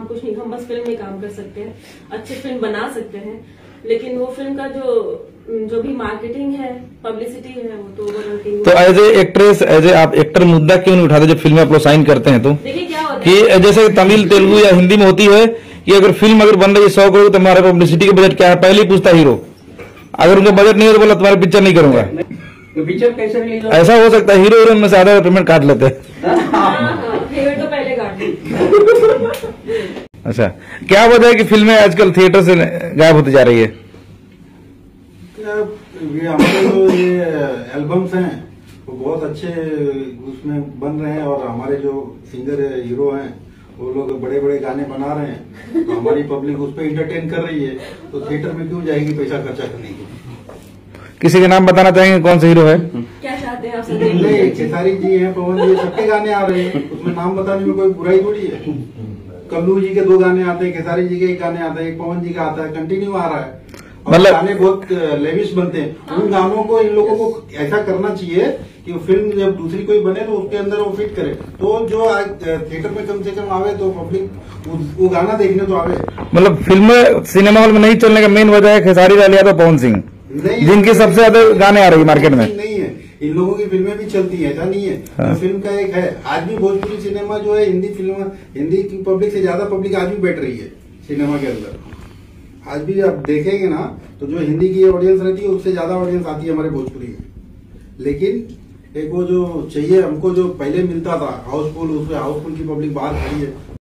कुछ नहीं, हम बस फिल्म में काम कर सकते हैं, अच्छी फिल्म बना सकते हैं, लेकिन वो फिल्म का जो भी मार्केटिंग है, पब्लिसिटी है, वो तो ओवरऑल टीम। तो as a actress, as a आप एक्टर मुद्दा क्यों नहीं उठाते जब फिल्में आप लोग साइन करते हैं? तो देखिए क्या होता कि है, जैसे तमिल, तेलुगु या हिंदी में होती है कि अगर फिल्म अगर बन रही है 100 करोड़ तो हमारा पब्लिसिटी का बजट क्या है, पहले ही पूछता हीरो। अगर उनका बजट नहीं है तो बोला तुम्हारी पिक्चर नहीं करूंगा। तो पिक्चर कैसे रिलीज हो? ऐसा हो सकता है, हीरो हीरोइन में से आधा पेमेंट काट लेते हैं। फेवरेट तो पहले काट ली। अच्छा, क्या वजह है कि फिल्में आजकल थिएटर से गायब होती जा रही है? ये हमारे जो ये एल्बम्स हैं वो बहुत अच्छे उसमें बन रहे हैं, और हमारे जो सिंगर हीरो हैं वो लोग बड़े बड़े गाने बना रहे हैं, तो हमारी पब्लिक उस पर इंटरटेन कर रही है, तो थिएटर में क्यों जाएगी पैसा खर्चा करने के लिए। किसी के नाम बताना चाहेंगे कौन सा हीरो है? क्या चाहते हैं आप? नहीं, खेसारी जी हैं, पवन जी, सबके गाने आ रहे हैं, उसमें नाम बताने में कोई बुराई थोड़ी है। कल्लू जी के 2 गाने आते हैं, खेसारी जी के 1 गाने आता है, एक पवन जी का आता है, कंटिन्यू आ रहा है, मतलब गाने बहुत लेविश बनते हैं। उन गानों को इन लोगों को ऐसा करना चाहिए कि फिल्म जब दूसरी कोई बने तो उसके अंदर वो फिट करे, तो जो आज थिएटर में कम से कम आवे तो पब्लिक वो गाना देखने तो आवे। मतलब फिल्म सिनेमा हॉल में नहीं चलने का मेन वजह है खेसारी लाल यादव, पवन सिंह, जिनकी सबसे ज्यादा गाने आ रही है मार्केट में। नहीं है, इन लोगों की फिल्में भी चलती है, ऐसा नहीं है। हाँ। तो फिल्म का एक है, आज भी भोजपुरी सिनेमा जो है, हिंदी फिल्म, हिंदी की पब्लिक से ज्यादा पब्लिक आज भी बैठ रही है सिनेमा के अंदर। आज भी आप देखेंगे ना तो जो हिंदी की ऑडियंस रहती है उससे ज्यादा ऑडियंस आती है हमारे भोजपुरी में। लेकिन एक वो जो चाहिए हमको, जो पहले मिलता था हाउसफुल, उसमें हाउसफुल की पब्लिक बाहर खड़ी है।